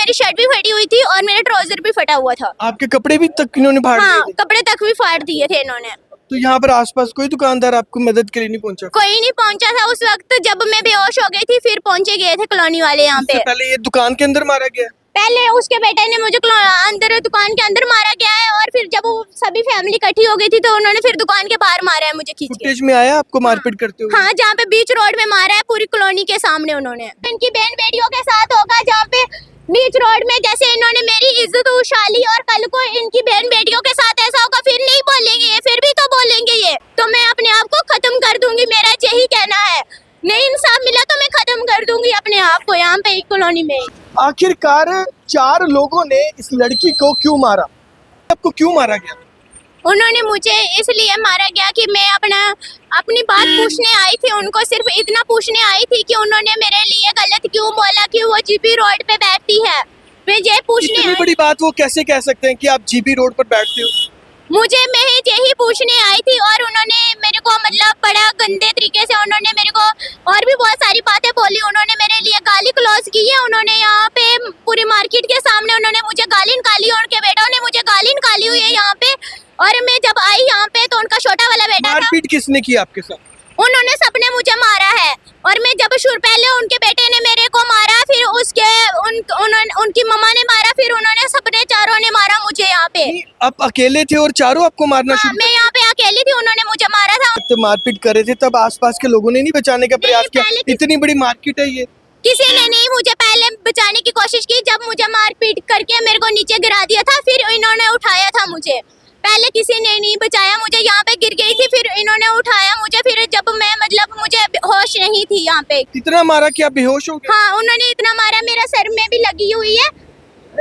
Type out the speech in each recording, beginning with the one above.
मेरी शर्ट भी फटी हुई थी और मेरा ट्राउजर भी फटा हुआ था। आपके कपड़े भी तक इन्होंने फाड़ हाँ, दिए थे? कपड़े तक भी फाड़ दिए थे इन्होंने। तो यहाँ पर आसपास कोई दुकानदार आपको मदद के लिए नहीं पहुंचा? कोई नहीं पहुंचा था उस वक्त, जब मैं बेहोश हो गई थी फिर पहुंचे गए थे कॉलोनी वाले यहाँ पे। इससे पहले ये दुकान के अंदर मारा गया? पहले उसके बेटे ने मुझे अंदर दुकान के अंदर मारा गया है और फिर जब वो सभी फैमिली इकट्ठी हो गई थी तो उन्होंने फिर दुकान के बाहर मारा है मुझे खींच के। फुटेज में आया आपको मारपीट करते हुए? हाँ, जहाँ पे बीच रोड में मारा है पूरी कॉलोनी के सामने उन्होंने। इनकी बहन बेटियों के साथ होगा जहाँ पे बीच रोड में, जैसे इन्होंने मेरी इज्जत उछाली और कल को इनकी बहन बेटियों के साथ ऐसा होगा फिर नहीं बोलेंगे ये, फिर भी तो बोलेंगे ये। तो मैं अपने आप को खत्म कर दूंगी, मेरा यही कहना है। नहीं इंसाफ मिला तो मैं खत्म कर दूंगी अपने आप को यहाँ पे कॉलोनी में। आखिरकार 4 लोगों ने इस लड़की को क्यों मारा? आपको क्यों मारा गया? उन्होंने मुझे इसलिए मारा गया कि मैं अपनी बात पूछने आई थी, उनको सिर्फ इतना पूछने आई थी कि उन्होंने मेरे लिए गलत क्यों बोला कि वो जीपी रोड पे बैठती है। मैं ये पूछने इतनी बड़ी बात वो कैसे कह सकते हैं कि आप जीबी रोड पर बैठते हो? मैं यही पूछने आई थी और उन्होंने मेरे को मतलब बड़ा गंदे तरीके से उन्होंने मेरे को और भी बहुत सारी बातें बोली। उन्होंने मेरे लिए गाली क्लोज की है, उन्होंने यहाँ पे पूरी मार्केट के सामने उन्होंने मुझे गाली निकाली और उनके बेटों ने मुझे गाली निकाली हुई है यहाँ पे। और मैं जब आई यहाँ पे तो उनका छोटा वाला बेटा था। मारपीट किसने की आपके साथ? उन्होंने सबने मुझे मारा है और मैं जब पहले उनके बेटे ने मेरे को मारा, फिर उसके उनकी मम्मा ने मारा, फिर उन्होंने सबने चारों ने मारा मुझे यहाँ पे। आप अकेले थे और चारों आपको मारना शुरू? मैं यहाँ पे अकेली थी, उन्होंने मुझे मारा था। तो मारपीट कर रहे थे तब आसपास के लोगों ने नहीं बचाने का प्रयास किया? इतनी बड़ी मार्केट है ये। किसी ने नहीं मुझे पहले बचाने की कोशिश की, जब मुझे मारपीट करके मेरे को नीचे गिरा दिया था फिर इन्होंने उठाया था मुझे। पहले किसी ने नहीं बचाया मुझे, यहाँ पे गिर गई थी फिर इन्होंने उठाया मुझे। फिर जब मैं मतलब मुझे होश नहीं थी यहाँ पे। इतना मारा कि आप बेहोश हो गए? हाँ, उन्होंने इतना मारा, मेरा सर में भी लगी हुई है,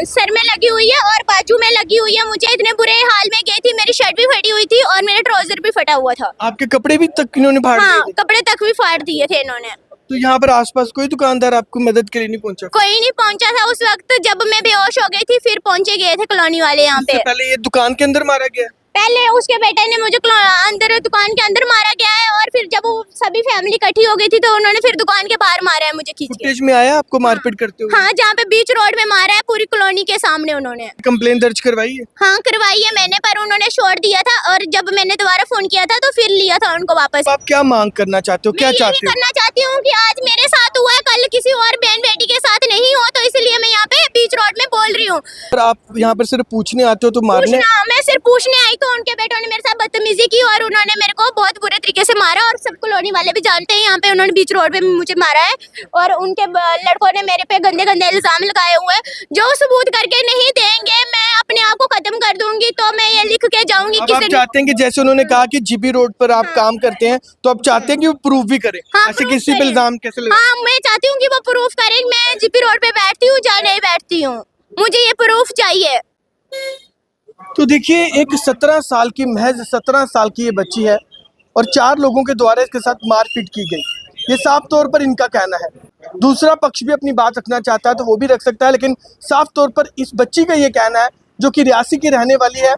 सर में लगी हुई है और बाजू में लगी हुई है। मुझे इतने बुरे हाल में गई थी, मेरी शर्ट भी फटी हुई थी और मेरा ट्राउजर भी फटा हुआ था। आपके कपड़े भी तक इन्होंने फाड़ हाँ, दिए थे? कपड़े तक भी फाड़ दिए थे इन्होंने। तो यहाँ पर आसपास कोई दुकानदार आपको मदद के लिए नहीं पहुंचा? कोई नहीं पहुंचा था उस वक्त, जब मैं बेहोश हो गई थी फिर पहुंचे गए थे कॉलोनी वाले यहाँ पे। पहले ये दुकान के अंदर मारा गया? पहले उसके बेटे ने मुझे अंदर दुकान के अंदर मारा गया है और फिर जब वो सभी फैमिली इकट्ठी हो गई थी तो उन्होंने फिर दुकान के बाहर मारा है मुझे खींच के। फुटेज में आया आपको मारपीट करते हुए? हाँ, जहाँ पे बीच रोड में मारा है पूरी कॉलोनी के सामने उन्होंने। कंप्लेन दर्ज करवाई है? हाँ, करवाई है मैंने, पर उन्होंने छोड़ दिया था और जब मैंने दोबारा फोन किया था तो फिर लिया था उनको वापस। आप क्या मांग करना चाहते हो, क्या चाहते हो? करना चाहती हूँ कि आज मेरे साथ हुआ है, कल किसी और बहन बेटी के साथ नहीं हो, तो इसलिए मैं यहाँ पे बीच रोड में बोल रही हूँ। आप यहाँ पर सिर्फ पूछने आते हो तो मारने? मैं सिर्फ पूछने आई तो उनके बेटों ने मेरे साथ बदतमीजी की और उन्होंने मेरे को बहुत बुरे तरीके से मारा और सब कॉलोनी वाले भी जानते हैं यहाँ पे उन्होंने बीच रोड पे मुझे मारा है। और उनके लड़कों ने मेरे पे गंदे गंदे इल्जाम लगाए हुए जो सबूत करके नहीं देंगे मैं अपने आप को खत्म कर दूंगी। तो मैं ये लिख के जाऊंगी। आप चाहते हैं कि जैसे उन्होंने कहा कि जीबी रोड पर आप काम करते हैं तो आप चाहते हैं कि वो प्रूफ भी करें? हाँ, ऐसे किसी पे इल्जाम कैसे लगा? हाँ, मैं चाहती हूँ कि वो प्रूफ करें मैं जीपी रोड पे बैठती हूँ या नहीं बैठती हूँ, मुझे ये प्रूफ चाहिए। तो देखिए, एक 17 साल की, महज 17 साल की ये बच्ची है और 4 लोगों के द्वारा इसके साथ मारपीट की गई, ये साफ तौर पर इनका कहना है। दूसरा पक्ष भी अपनी बात रखना चाहता है तो वो भी रख सकता है, लेकिन साफ तौर पर इस बच्ची का ये कहना है जो कि रियासी की रहने वाली है।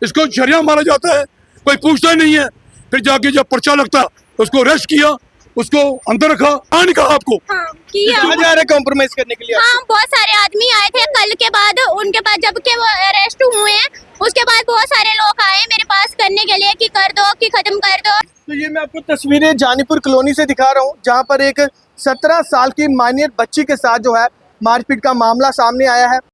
इसको शरिया मारा जाता है, कोई पूछता नहीं है। फिर जाके जब पर्चा लगता उसको अरेस्ट किया, उसको अंदर रखा। नहीं कहा आपको? हाँ, किया। कहाँ जा रहे कॉम्प्रोमाइज करने के लिए? हाँ, बहुत सारे आदमी आए थे कल के बाद, उनके बाद जब के वो अरेस्ट हुए हैं उसके बाद बहुत सारे लोग आए मेरे पास करने के लिए कि कर दो, कि खत्म कर दो। तो ये मैं आपको तस्वीरें जानीपुर कॉलोनी से दिखा रहा हूँ जहाँ पर एक 17 साल की माइनर बच्ची के साथ जो है मारपीट का मामला सामने आया है।